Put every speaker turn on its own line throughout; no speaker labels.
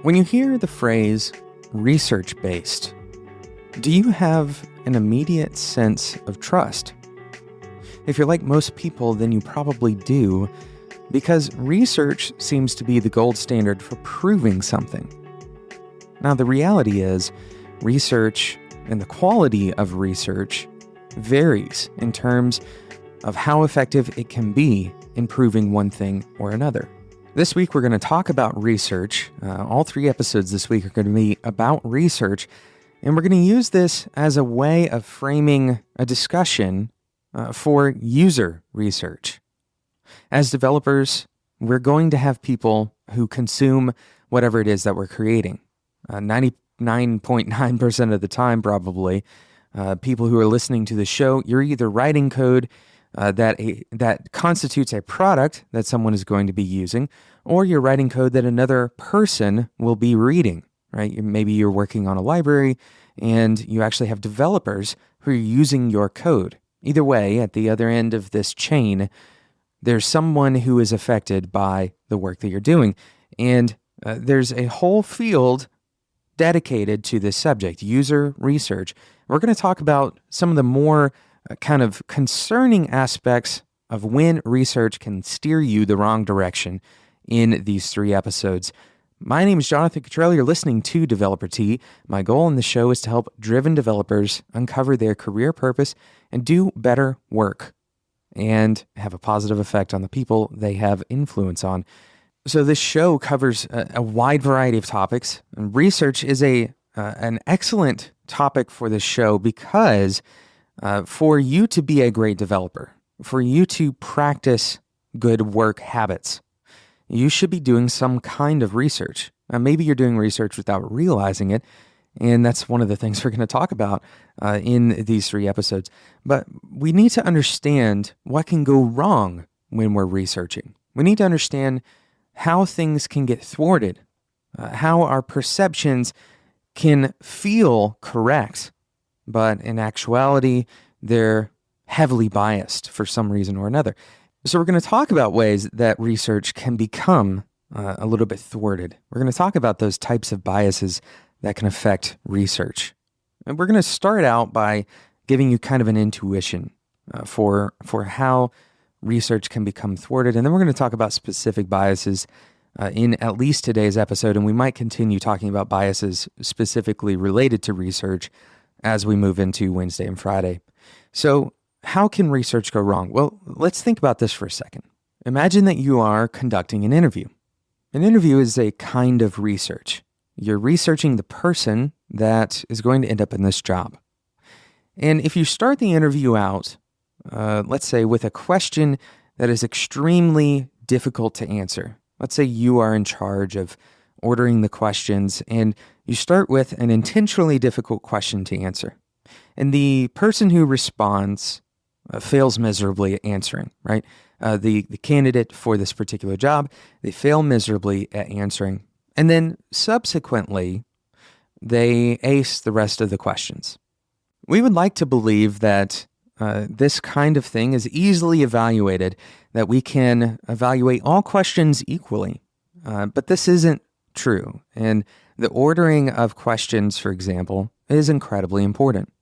When you hear the phrase research-based, do you have an immediate sense of trust? If you're like most people, then you probably do, because research seems to be the gold standard for proving something. Now, the reality is, research and the quality of research varies in terms of how effective it can be in proving one thing or another. This week, we're going to talk about research. All 3 episodes this week are going to be about research, and we're going to use this as a way of framing a discussion for user research. As developers, we're going to have people who consume whatever it is that we're creating. 99.9% of the time, probably, people who are listening to the show, you're either writing code that constitutes a product that someone is going to be using, or you're writing code that another person will be reading, right? Maybe you're working on a library and you actually have developers who are using your code. Either way, at the other end of this chain, there's someone who is affected by the work that you're doing. And there's a whole field dedicated to this subject, user research. We're going to talk about some of the more kind of concerning aspects of when research can steer you the wrong direction in these 3 episodes. My name is Jonathan Cottrell. You're listening to Developer Tea. My goal in the show is to help driven developers uncover their career purpose and do better work and have a positive effect on the people they have influence on. So this show covers a wide variety of topics, and research is an excellent topic for this show because for you to be a great developer, for you to practice good work habits, you should be doing some kind of research. Maybe you're doing research without realizing it, and that's one of the things we're going to talk about in these 3 episodes. But we need to understand what can go wrong when we're researching. We need to understand how things can get thwarted, how our perceptions can feel correct, but in actuality, they're heavily biased for some reason or another. So we're going to talk about ways that research can become a little bit thwarted. We're going to talk about those types of biases that can affect research. And we're going to start out by giving you kind of an intuition for how research can become thwarted. And then we're going to talk about specific biases in at least today's episode, and we might continue talking about biases specifically related to research as we move into Wednesday and Friday. So how can research go wrong? Well, let's think about this for a second. Imagine that you are conducting an interview. An interview is a kind of research. You're researching the person that is going to end up in this job. And if you start the interview out, let's say with a question that is extremely difficult to answer. Let's say you are in charge of ordering the questions and you start with an intentionally difficult question to answer. And the person who responds fails miserably at answering, right? The candidate for this particular job, they fail miserably at answering. And then subsequently, they ace the rest of the questions. We would like to believe that this kind of thing is easily evaluated, that we can evaluate all questions equally. But this isn't true. And the ordering of questions, for example, is incredibly important.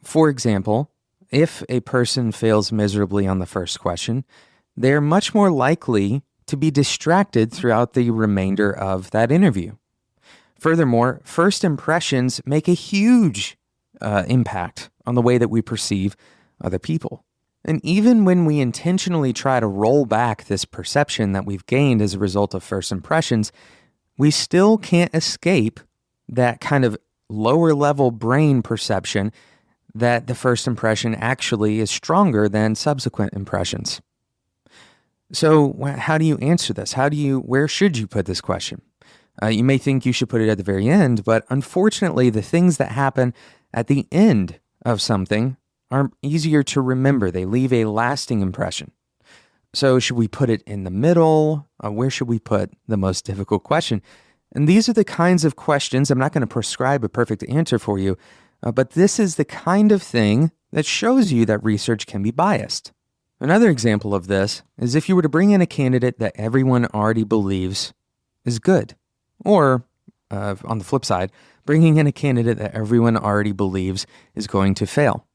For example, if a person fails miserably on the first question, they're much more likely to be distracted throughout the remainder of that interview. Furthermore, first impressions make a huge impact on the way that we perceive other people. And even when we intentionally try to roll back this perception that we've gained as a result of first impressions, we still can't escape that kind of lower level brain perception that the first impression actually is stronger than subsequent impressions. So how do you answer this? Where should you put this question? You may think you should put it at the very end, but unfortunately, the things that happen at the end of something are easier to remember. They leave a lasting impression. So should we put it in the middle? Where should we put the most difficult question? And these are the kinds of questions, I'm not going to prescribe a perfect answer for you, but this is the kind of thing that shows you that research can be biased. Another example of this is if you were to bring in a candidate that everyone already believes is good, or on the flip side, bringing in a candidate that everyone already believes is going to fail.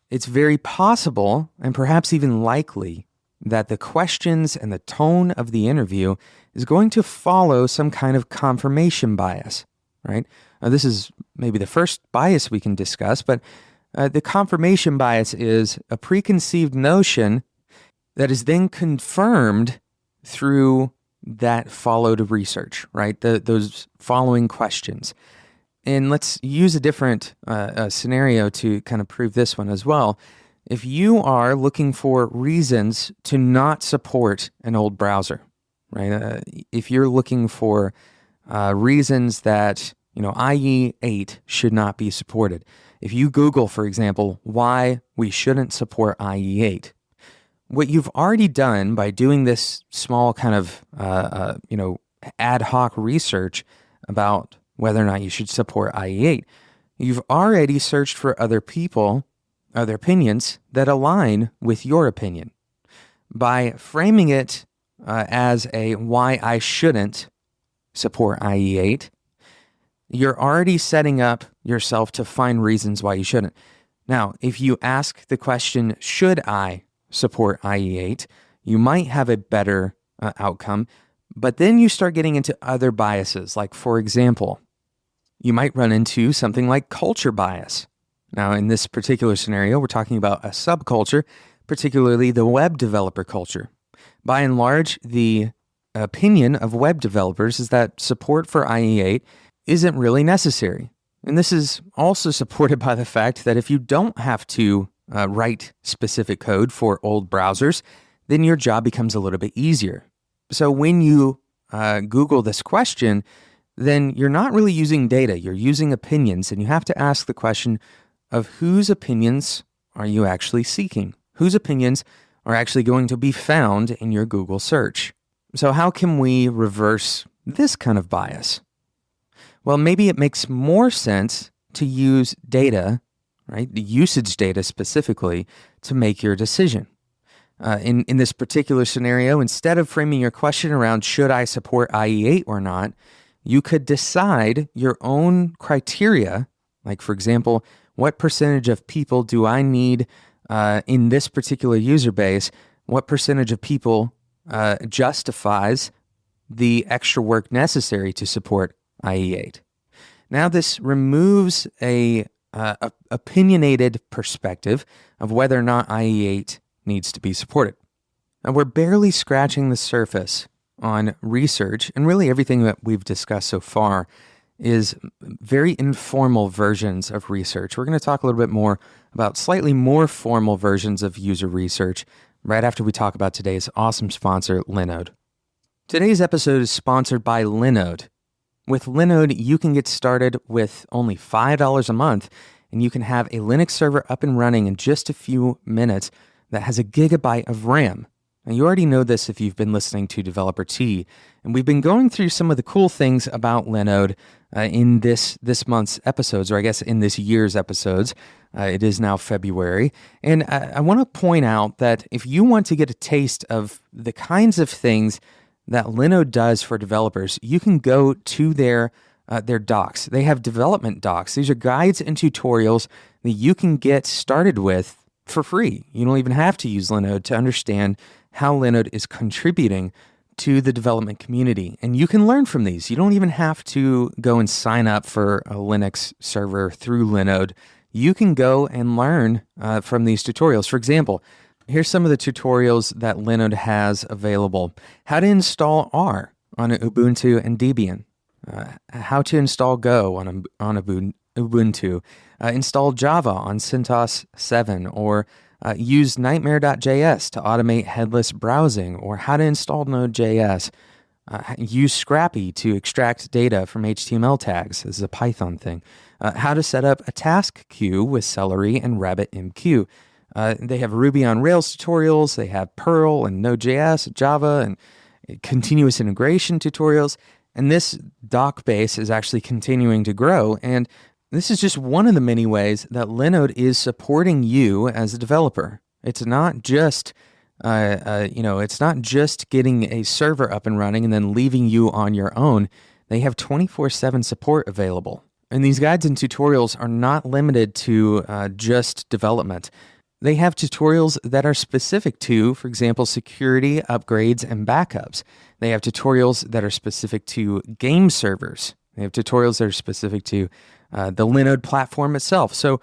It's very possible, and perhaps even likely, that the questions and the tone of the interview is going to follow some kind of confirmation bias, right? Now, this is maybe the first bias we can discuss, but the confirmation bias is a preconceived notion that is then confirmed through that followed research, right? Those following questions. And let's use a different scenario to kind of prove this one as well. If you are looking for reasons to not support an old browser, right? If you're looking for reasons that, IE8 should not be supported. If you Google, for example, why we shouldn't support IE8, what you've already done by doing this small kind of, ad hoc research about whether or not you should support IE8, you've already searched for other people, other opinions that align with your opinion. By framing it as a why I shouldn't support IE8, you're already setting up yourself to find reasons why you shouldn't. Now, if you ask the question, should I support IE8, you might have a better outcome, but then you start getting into other biases. Like, for example, you might run into something like culture bias. Now, in this particular scenario, we're talking about a subculture, particularly the web developer culture. By and large, the opinion of web developers is that support for IE8 isn't really necessary. And this is also supported by the fact that if you don't have to write specific code for old browsers, then your job becomes a little bit easier. So when you Google this question, then you're not really using data, you're using opinions, and you have to ask the question of whose opinions are you actually seeking? Whose opinions are actually going to be found in your Google search? So how can we reverse this kind of bias? Well, maybe it makes more sense to use data, right? The usage data specifically, to make your decision. In this particular scenario, instead of framing your question around should I support IE8 or not, you could decide your own criteria, like, for example, what percentage of people do I need in this particular user base? What percentage of people justifies the extra work necessary to support IE8? Now, this removes a opinionated perspective of whether or not IE8 needs to be supported. Now, we're barely scratching the surface on research, and really everything that we've discussed so far is very informal versions of research. We're going to talk a little bit more about slightly more formal versions of user research right after we talk about today's awesome sponsor, Linode. Today's episode is sponsored by Linode. With Linode, you can get started with only $5 a month, and you can have a Linux server up and running in just a few minutes that has a gigabyte of RAM. Now, you already know this if you've been listening to Developer Tea, and we've been going through some of the cool things about Linode in this month's episodes, or I guess in this year's episodes. It is now February, and I want to point out that if you want to get a taste of the kinds of things that Linode does for developers, you can go to their docs. They have development docs. These are guides and tutorials that you can get started with for free. You don't even have to use Linode to understand how Linode is contributing to the development community. And you can learn from these. You don't even have to go and sign up for a Linux server through Linode. You can go and learn from these tutorials. For example, here's some of the tutorials that Linode has available. How to install R on Ubuntu and Debian. How to install Go on Ubuntu. Install Java on CentOS 7, or use nightmare.js to automate headless browsing, or how to install Node.js. Use Scrappy to extract data from HTML tags. This is a Python thing. How to set up a task queue with Celery and RabbitMQ. They have Ruby on Rails tutorials. They have Perl and Node.js, Java, and continuous integration tutorials. And this doc base is actually continuing to grow. And this is just one of the many ways that Linode is supporting you as a developer. It's not just, it's not just getting a server up and running and then leaving you on your own. They have 24/7 support available. And these guides and tutorials are not limited to just development. They have tutorials that are specific to, for example, security, upgrades, and backups. They have tutorials that are specific to game servers. They have tutorials that are specific to the Linode platform itself. So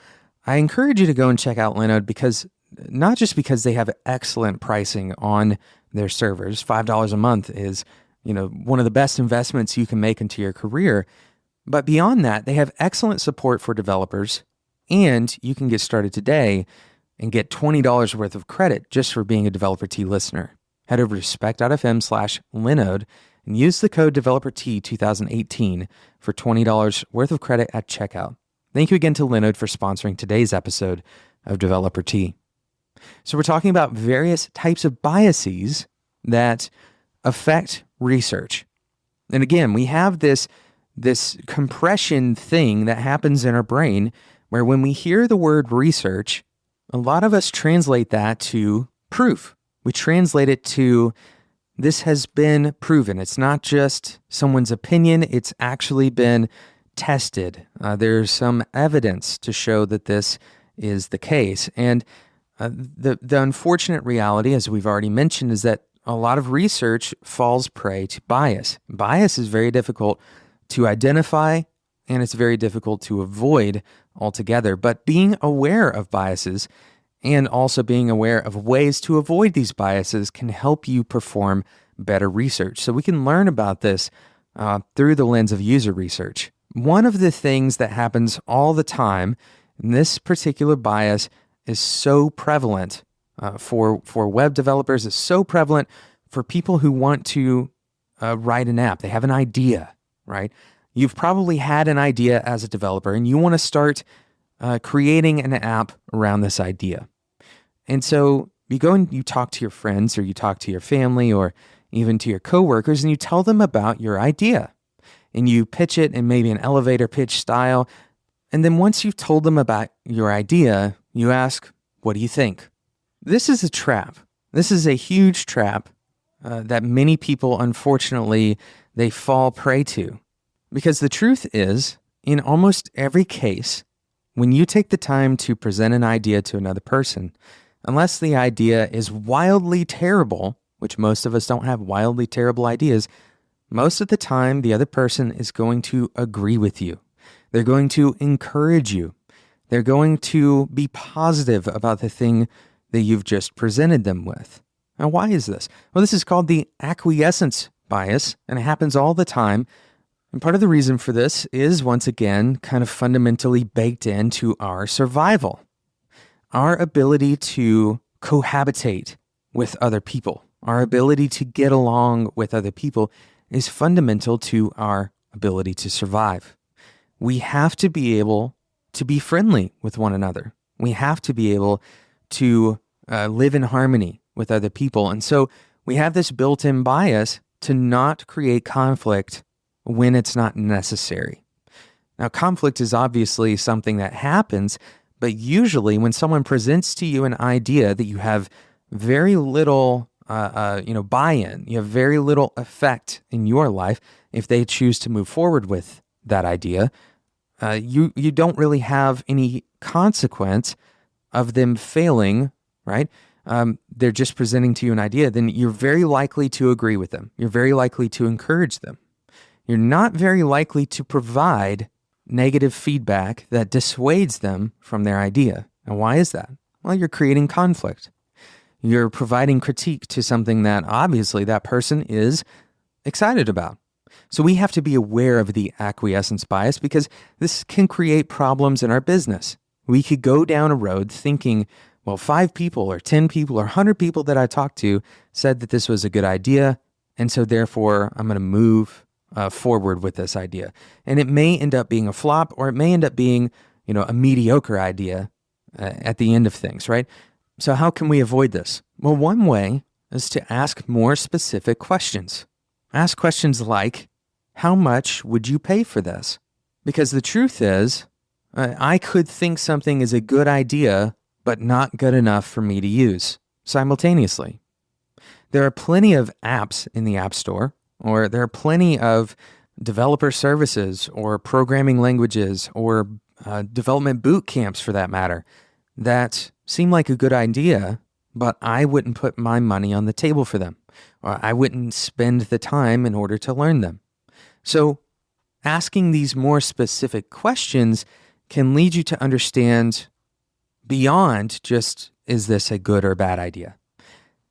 I encourage you to go and check out Linode because not just because they have excellent pricing on their servers. $5 a month is, one of the best investments you can make into your career. But beyond that, they have excellent support for developers, and you can get started today and get $20 worth of credit just for being a Developer T listener. Head over to spec.fm/Linode and use the code DeveloperT2018 for $20 worth of credit at checkout. Thank you again to Linode for sponsoring today's episode of Developer T. So we're talking about various types of biases that affect research. And again, we have this compression thing that happens in our brain where when we hear the word research, a lot of us translate that to proof. We translate it to this has been proven. It's not just someone's opinion. It's actually been tested. There's some evidence to show that this is the case. And the unfortunate reality, as we've already mentioned, is that a lot of research falls prey to bias. Bias is very difficult to identify, and it's very difficult to avoid altogether. But being aware of biases and also being aware of ways to avoid these biases can help you perform better research. So we can learn about this through the lens of user research. One of the things that happens all the time, and this particular bias is so prevalent for web developers, is so prevalent for people who want to write an app. They have an idea, right? You've probably had an idea as a developer and you want to start creating an app around this idea. And so you go and you talk to your friends or you talk to your family or even to your coworkers and you tell them about your idea. And you pitch it in maybe an elevator pitch style. And then once you've told them about your idea, you ask, what do you think? This is a trap. This is a huge trap that many people, unfortunately, they fall prey to. Because the truth is, in almost every case, when you take the time to present an idea to another person, unless the idea is wildly terrible, which most of us don't have wildly terrible ideas, most of the time the other person is going to agree with you. They're going to encourage you. They're going to be positive about the thing that you've just presented them with. Now, why is this? Well, this is called the acquiescence bias, and it happens all the time. And part of the reason for this is, once again, kind of fundamentally baked into our survival. Our ability to cohabitate with other people, our ability to get along with other people is fundamental to our ability to survive. We have to be able to be friendly with one another. We have to be able to live in harmony with other people. And so we have this built-in bias to not create conflict when it's not necessary. Now, conflict is obviously something that happens, but usually when someone presents to you an idea that you have very little buy-in, you have very little effect in your life, if they choose to move forward with that idea, you don't really have any consequence of them failing, right? They're just presenting to you an idea, then you're very likely to agree with them. You're very likely to encourage them. You're not very likely to provide negative feedback that dissuades them from their idea. And why is that? Well, you're creating conflict. You're providing critique to something that obviously that person is excited about. So we have to be aware of the acquiescence bias because this can create problems in our business. We could go down a road thinking, well, 5 people or 10 people or 100 people that I talked to said that this was a good idea, and so therefore I'm going to move forward with this idea. And it may end up being a flop, or it may end up being, a mediocre idea at the end of things, right? So how can we avoid this? Well, one way is to ask more specific questions. Ask questions like, how much would you pay for this? Because the truth is, I could think something is a good idea, but not good enough for me to use simultaneously. There are plenty of apps in the App Store, or there are plenty of developer services or programming languages or development boot camps, for that matter, that seem like a good idea, but I wouldn't put my money on the table for them, or I wouldn't spend the time in order to learn them. So asking these more specific questions can lead you to understand beyond just, is this a good or bad idea?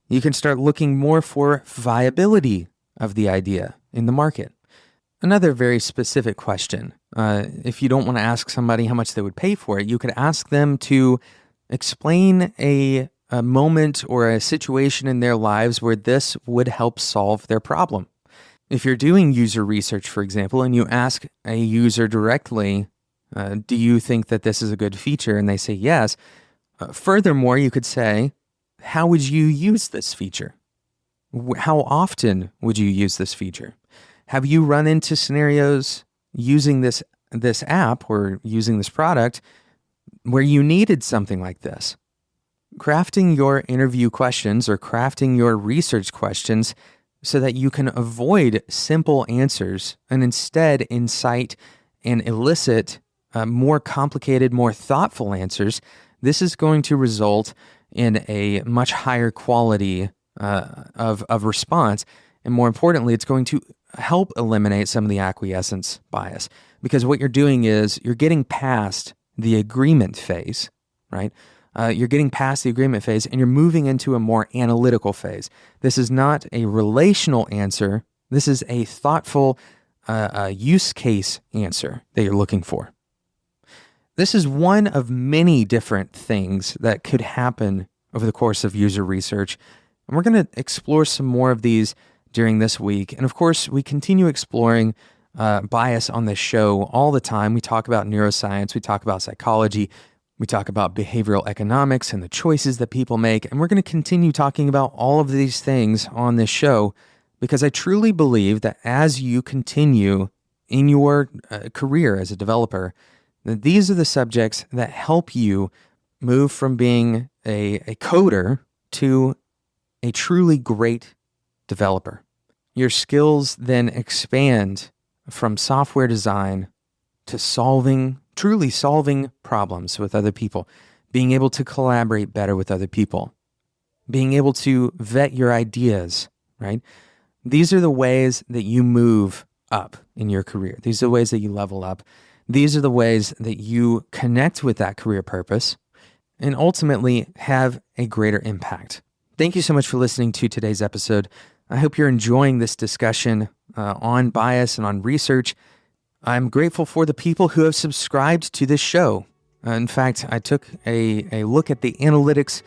You can start looking more for viability of the idea in the market. Another very specific question, if you don't want to ask somebody how much they would pay for it, you could ask them to explain a moment or a situation in their lives where this would help solve their problem. If you're doing user research, for example, and you ask a user directly, do you think that this is a good feature? And they say yes. Furthermore, you could say, how would you use this feature? How often would you use this feature? Have you run into scenarios using this app or using this product where you needed something like this? Crafting your interview questions or crafting your research questions so that you can avoid simple answers and instead incite and elicit more complicated, more thoughtful answers, this is going to result in a much higher quality of response. And more importantly, it's going to help eliminate some of the acquiescence bias, because what you're doing is you're getting past the agreement phase, right? You're getting past the agreement phase and you're moving into a more analytical phase. This is not a relational answer. This is a thoughtful use case answer that you're looking for. This is one of many different things that could happen over the course of user research. And we're going to explore some more of these during this week. And of course, we continue exploring bias on this show all the time. We talk about neuroscience, we talk about psychology, we talk about behavioral economics and the choices that people make. And we're going to continue talking about all of these things on this show because I truly believe that as you continue in your career as a developer, that these are the subjects that help you move from being a coder to a truly great developer. Your skills then expand from software design to truly solving problems with other people, being able to collaborate better with other people, being able to vet your ideas, right? These are the ways that you move up in your career. These are the ways that you level up. These are the ways that you connect with that career purpose and ultimately have a greater impact. Thank you so much for listening to today's episode. I hope you're enjoying this discussion on bias and on research. I'm grateful for the people who have subscribed to this show. In fact, I took a look at the analytics,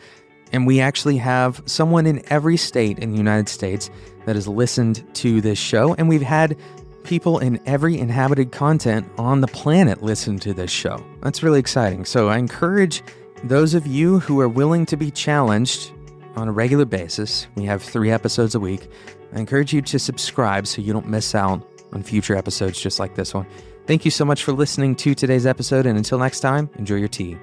and we actually have someone in every state in the United States that has listened to this show, and we've had people in every inhabited continent on the planet listen to this show. That's really exciting. So I encourage those of you who are willing to be challenged on a regular basis. We have 3 episodes a week. I encourage you to subscribe so you don't miss out on future episodes just like this one. Thank you so much for listening to today's episode, and until next time, enjoy your tea.